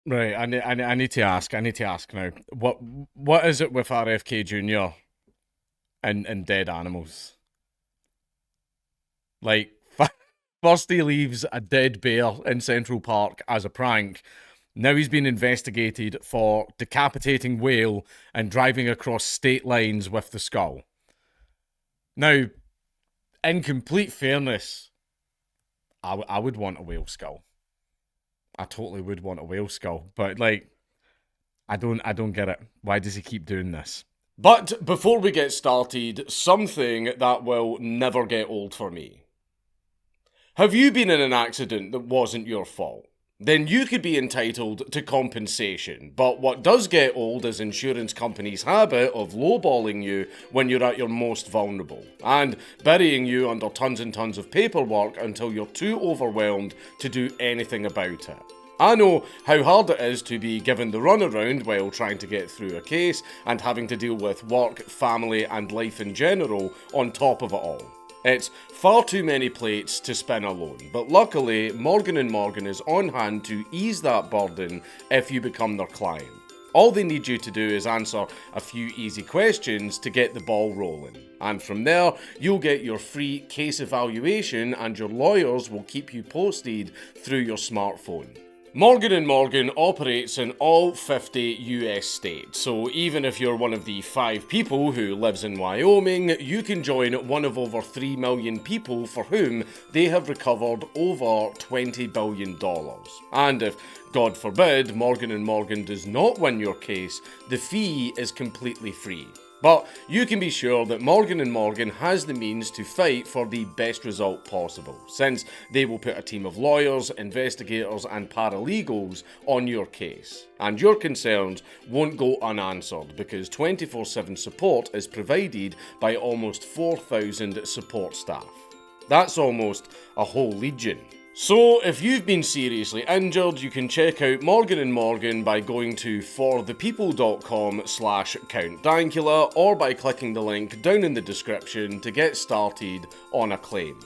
Right, I need to ask. I need to ask now. What is it with RFK Jr. and dead animals? Like, first he leaves a dead bear in Central Park as a prank. Now he's been investigated for decapitating whale and driving across state lines with the skull. Now, in complete fairness, I would want a whale skull. I totally would want a whale skull, but like, I don't get it. Why does he keep doing this? But before we get started, something that will never get old for me. Have you been in an accident that wasn't your fault? Then you could be entitled to compensation. But what does get old is insurance companies' habit of lowballing you when you're at your most vulnerable and burying you under tons and tons of paperwork until you're too overwhelmed to do anything about it. I know how hard it is to be given the runaround while trying to get through a case and having to deal with work, family, and life in general on top of it all. It's far too many plates to spin alone, but luckily Morgan & Morgan is on hand to ease that burden if you become their client. All they need you to do is answer a few easy questions to get the ball rolling. And from there, you'll get your free case evaluation and your lawyers will keep you posted through your smartphone. Morgan & Morgan operates in all 50 US states, so even if you're one of the 5 people who lives in Wyoming, you can join one of over 3 million people for whom they have recovered over $20 billion. And if, God forbid, Morgan & Morgan does not win your case, the fee is completely free. But you can be sure that Morgan & Morgan has the means to fight for the best result possible, since they will put a team of lawyers, investigators and paralegals on your case. And your concerns won't go unanswered because 24/7 support is provided by almost 4,000 support staff. That's almost a whole legion. So, if you've been seriously injured, you can check out Morgan & Morgan by going to forthepeople.com/Count Dankula or by clicking the link down in the description to get started on a claim.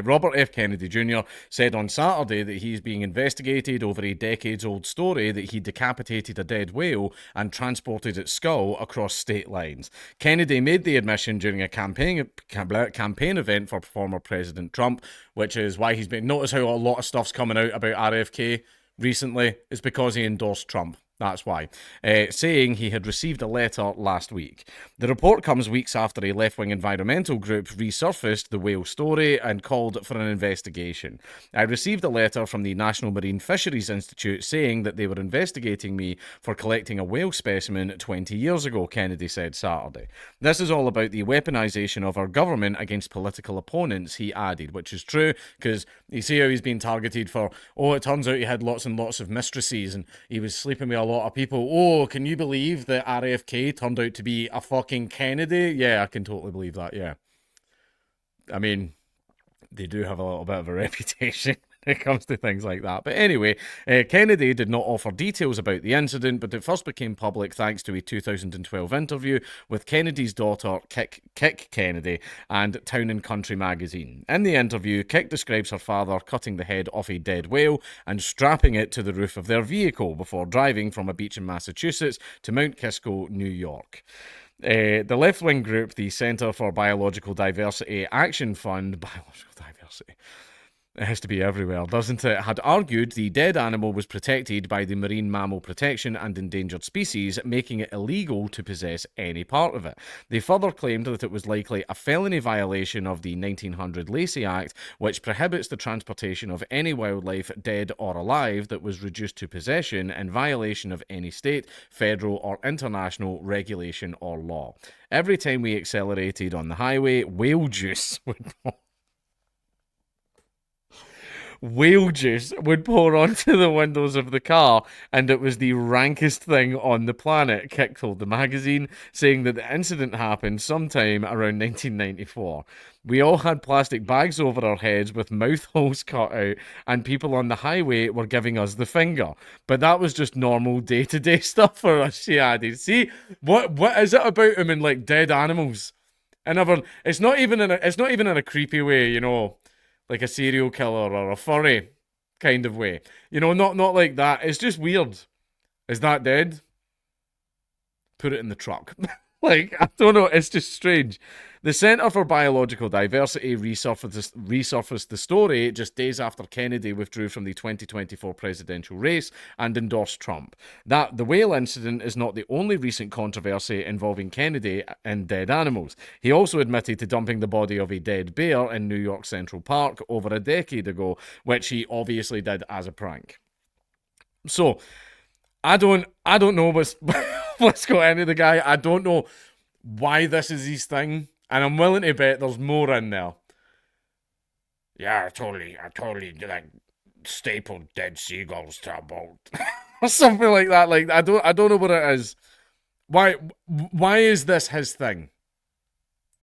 Robert F. Kennedy Jr. said on Saturday that he's being investigated over a decades-old story that he decapitated a dead whale and transported its skull across state lines. Kennedy made the admission during a campaign event for former President Trump, which is why he's been... Notice how a lot of stuff's coming out about RFK recently. It's because he endorsed Trump. That's why. Saying he had received a letter last week. The report comes weeks after a left-wing environmental group resurfaced the whale story and called for an investigation. I received a letter from the National Marine Fisheries Institute saying that they were investigating me for collecting a whale specimen 20 years ago, Kennedy said Saturday. This is all about the weaponization of our government against political opponents, he added, which is true, because you see how he's been targeted for, oh, it turns out he had lots and lots of mistresses and he was sleeping with a lot of people. Oh, can you believe that RFK turned out to be a fucking Kennedy? Yeah, I can totally believe that, yeah. I mean, they do have a little bit of a reputation when it comes to things like that. But anyway, Kennedy did not offer details about the incident, but it first became public thanks to a 2012 interview with Kennedy's daughter, Kick Kennedy, and Town and Country magazine. In the interview, Kick describes her father cutting the head off a dead whale and strapping it to the roof of their vehicle before driving from a beach in Massachusetts to Mount Kisco, New York. The left-wing group, the Centre for Biological Diversity Action Fund, Biological Diversity, it has to be everywhere, doesn't it? Had argued the dead animal was protected by the Marine Mammal Protection and Endangered Species, making it illegal to possess any part of it. They further claimed that it was likely a felony violation of the 1900 Lacey Act, which prohibits the transportation of any wildlife, dead or alive, that was reduced to possession in violation of any state, federal, or international regulation or law. Every time we accelerated on the highway, whale juice would pour onto the windows of the car, and it was the rankest thing on the planet, Kick told the magazine, saying that the incident happened sometime around 1994. We all had plastic bags over our heads with mouth holes cut out, and people on the highway were giving us the finger. But that was just normal day-to-day stuff for us, she added. See, what is it about him and like dead animals? And it's not even in a creepy way, you know, like a serial killer or a furry. kind of way. You know, not like that. It's just weird. Is that dead? Put it in the truck. Like, I don't know. It's just strange. The Centre for Biological Diversity resurfaced the story just days after Kennedy withdrew from the 2024 presidential race and endorsed Trump. That the whale incident is not the only recent controversy involving Kennedy and dead animals. He also admitted to dumping the body of a dead bear in New York Central Park over a decade ago, which he obviously did as a prank. So, I don't know what's got into the guy. I don't know why this is his thing, and I'm willing to bet there's more in there. Yeah, I totally like stapled dead seagulls to a boat or something like that. Like I don't know what it is. Why is this his thing?